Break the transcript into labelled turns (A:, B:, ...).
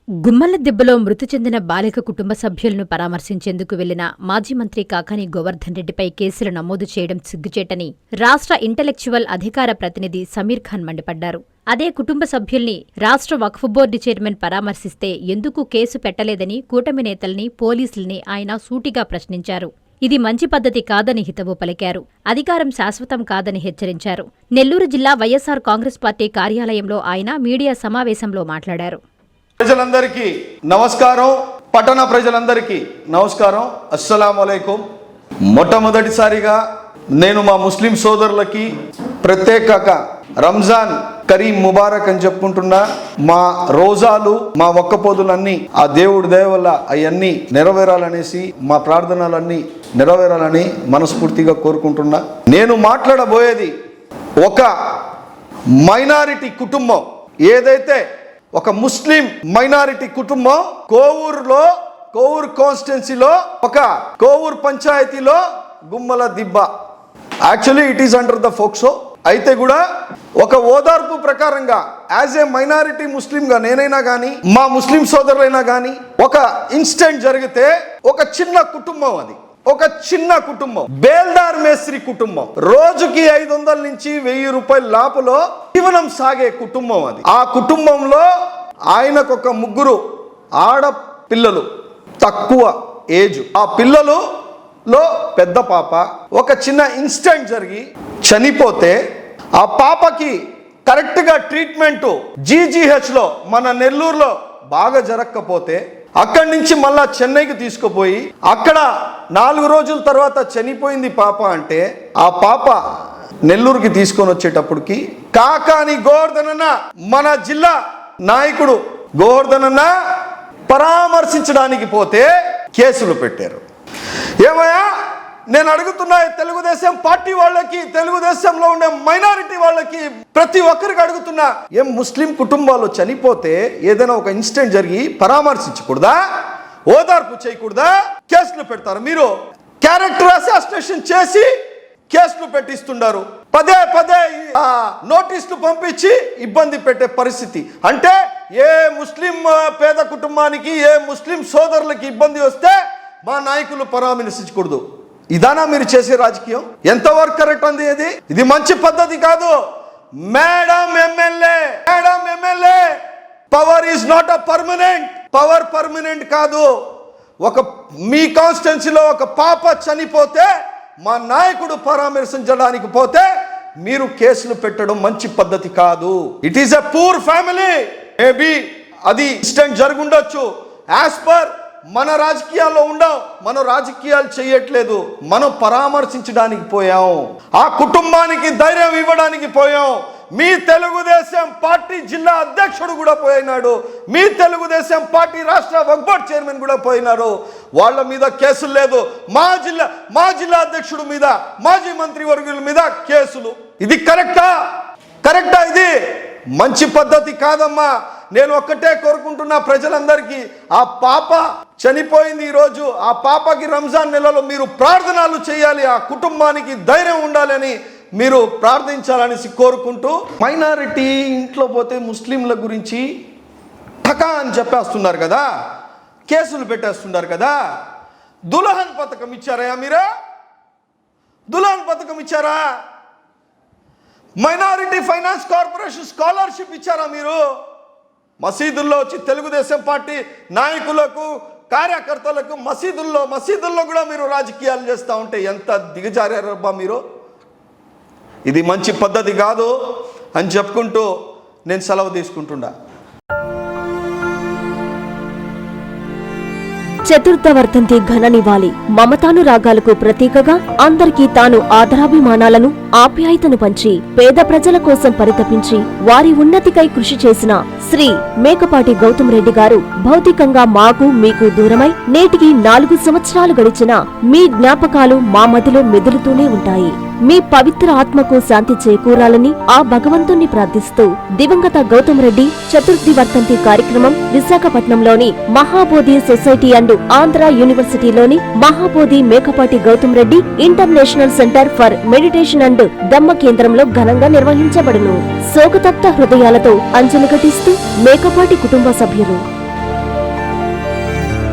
A: గుమ్మల దెబ్బలో మృతి చెందిన బాలిక కుటుంబ సభ్యులను పరామర్శించేందుకు వెళ్లిన మాజీ మంత్రి కాకాని గోవర్ధన్ రెడ్డిపై కేసులు నమోదు చేయడం సిగ్గుచేటని రాష్ట్ర ఇంటలెక్చువల్ అధికార ప్రతినిధి సమీర్ ఖాన్ మండిపడ్డారు. అదే కుటుంబ సభ్యుల్ని రాష్ట్ర వక్ఫ్ బోర్డు చైర్మన్ పరామర్శిస్తే ఎందుకు కేసు పెట్టలేదని కూటమి నేతల్ని, పోలీసుల్ని ఆయన సూటిగా ప్రశ్నించారు. ఇది మంచి పద్ధతి కాదని హితవు పలికారు. అధికారం శాశ్వతం కాదని హెచ్చరించారు. నెల్లూరు జిల్లా వైఎస్సార్ కాంగ్రెస్ పార్టీ కార్యాలయంలో ఆయన మీడియా సమావేశంలో మాట్లాడారు.
B: ప్రజలందరికీ నమస్కారం. పట్టణ ప్రజలందరికీ నమస్కారం. అస్సలాము అలైకుం. మొట్టమొదటిసారిగా నేను మా ముస్లిం సోదరులకి ప్రత్యేకంగా రంజాన్ కరీం ముబారక్ అని చెప్పుకుంటున్నా. మా రోజాలు, మా ఒక్క పొదులన్నీ ఆ దేవుడి దయ వల్ల అవన్నీ నెరవేరాలనేసి, మా ప్రార్థనలన్నీ నెరవేరాలని మనస్ఫూర్తిగా కోరుకుంటున్నా. నేను మాట్లాడబోయేది ఒక మైనారిటీ కుటుంబం, ఏదైతే ఒక ముస్లిం మైనారిటీ కుటుంబం కోవూరు కాన్స్టిట్యున్సీలో ఒక కోవూరు పంచాయతీలో గుమ్మల దిబ్బ, actually it is under the POCSO. అయితే కూడా ఒక ఓదార్పు ప్రకారంగా యాజ్ ఏ మైనారిటీ ముస్లింగా నేనైనా కానీ, మా ముస్లిం సోదరులైనా కానీ, ఒక ఇన్సిడెంట్ జరిగితే ఒక చిన్న కుటుంబం, అది ఒక చిన్న కుటుంబం, బేల్దార్ మేస్త్రి కుటుంబం, రోజుకి 500 నుంచి 1000 రూపాయల లాపులో జీవనం సాగే కుటుంబం అది. ఆ కుటుంబంలో ఆయనకు ఒక 3 ఆడపిల్లలు, తక్కువ ఏజ్. ఆ పిల్లలలో పెద్ద పాప ఒక చిన్న ఇన్సిడెంట్ జరిగి చనిపోతే, ఆ పాపకి కరెక్ట్గా ట్రీట్మెంట్ జీజీహెచ్లో మన నెల్లూరులో బాగా జరగకపోతే అక్కడి నుంచి మళ్ళా చెన్నైకి తీసుకుపోయి అక్కడ 4 రోజుల తర్వాత చనిపోయింది పాప. అంటే ఆ పాప నెల్లూరుకి తీసుకొని వచ్చేటప్పటికి కాకాని గోవర్ధన్ అన్న, మన జిల్లా నాయకుడు గోవర్ధన్ అన్న పరామర్శించడానికి పోతే కేసులు పెట్టారు. ఏమయ్యా, నేను అడుగుతున్నా తెలుగుదేశం పార్టీ వాళ్ళకి, తెలుగుదేశంలో ఉండే మైనారిటీ వాళ్ళకి, ప్రతి ఒక్కరికి అడుగుతున్నా, ఏం ముస్లిం కుటుంబాలు చనిపోతే ఏదైనా ఒక ఇన్సిడెంట్ జరిగి పరామర్శించకూడదా? ఓదార్పు చేయకూడదా? కేసులు పెడతారు. మీరు క్యారెక్టర్ అసాసినేషన్ చేసి కేసులు పెట్టిస్తున్నారు. పదే నోటీసులు పంపించి ఇబ్బంది పెట్టే పరిస్థితి. అంటే ఏ ముస్లిం పేద కుటుంబానికి, ఏ ముస్లిం సోదరులకి ఇబ్బంది వస్తే మా నాయకులు పరామర్శించకూడదు. ఇదానా మీరు చేసే రాజకీయం? ఎంతవరకు కరెక్ట్ అంది? ఇది మంచి పద్ధతి కాదు. Madam MLA, power is not a permanent. Power permanent కాదు. ఒక మీ కాన్స్టిట్యున్సీలో ఒక పాప చనిపోతే మా నాయకుడు పరామర్శించడానికి పోతే మీరు కేసులు పెట్టడం మంచి పద్ధతి కాదు. It is a poor family. Maybe అది ఇన్సిడెంట్ జరుగుండొచ్చు. యాజ్ పర్ మన రాజకీయాల్లో ఉండవు, మనం రాజకీయాలు చేయట్లేదు, మనం పరామర్శించడానికి పోయాం, ఆ కుటుంబానికి ధైర్యం ఇవ్వడానికి పోయాం. మీ తెలుగుదేశం పార్టీ జిల్లా అధ్యక్షుడు కూడా పోయినాడు, మీ తెలుగుదేశం పార్టీ రాష్ట్ర వక్ఫ్ బోర్డు చైర్మన్ కూడా పోయినారు. వాళ్ళ మీద కేసులు లేదు. మా జిల్లా అధ్యక్షుడు మీద, మాజీ మంత్రి వర్గుల మీద కేసులు. ఇది కరెక్టా? ఇది మంచి పద్ధతి కాదమ్మా. నేను ఒక్కటే కోరుకుంటున్నా ప్రజలందరికీ, ఆ పాప చనిపోయింది ఈరోజు, ఆ పాపకి రంజాన్ నెలలో మీరు ప్రార్థనలు చేయాలి, ఆ కుటుంబానికి ధైర్యం ఉండాలని మీరు ప్రార్థించాలనేసి కోరుకుంటూ, మైనారిటీ ఇంట్లో పోతే ముస్లింల గురించి ఠకా అని చెప్పేస్తున్నారు కదా, కేసులు పెట్టేస్తున్నారు కదా. దుల్హన్ పథకం ఇచ్చారా మీరా? దుల్హన్ పథకం ఇచ్చారా? మైనారిటీ ఫైనాన్స్ కార్పొరేషన్ స్కాలర్షిప్ ఇచ్చారా మీరు? మసీదుల్లో వచ్చి తెలుగుదేశం పార్టీ నాయకులకు, కార్యకర్తలకు మసీదుల్లో కూడా మీరు రాజకీయాలు చేస్తూ ఉంటే ఎంత దిగజారారబ్బా మీరు. ఇది మంచి పద్ధతి కాదు అని చెప్పుకుంటూ నేను సెలవు తీసుకుంటున్నా.
C: చతుర్థ వర్ధంతి ఘన నివాళి. మమతానురాగాలకు ప్రతీకగా అందరికీ తాను ఆదరాభిమానాలను, ఆప్యాయతను పంచి పేద ప్రజల కోసం పరితపించి వారి ఉన్నతికై కృషి చేసిన శ్రీ మేకపాటి గౌతమ్ రెడ్డి గారు భౌతికంగా మాకు మీకు దూరమై నేటికి 4 సంవత్సరాలు గడిచిన మీ జ్ఞాపకాలు మా మదిలో మెదులుతూనే ఉంటాయి. మీ పవిత్ర ఆత్మకు శాంతి చేకూరాలని ఆ భగవంతుణ్ణి ప్రార్థిస్తూ దివంగత గౌతమ్ రెడ్డి చతుర్థి వర్ధంతి కార్యక్రమం విశాఖపట్నంలోని మహాబోధి సొసైటీ అండ్ ఆంధ్ర యూనివర్సిటీలోని Mahabodhi Mekapati Goutham Reddy international centre for meditation and Dhamma కేంద్రంలో ఘనంగా నిర్వహించబడును. శోకతప్త హృదయాలతో అంజలి ఘటిస్తూ మేకపాటి కుటుంబ సభ్యులు.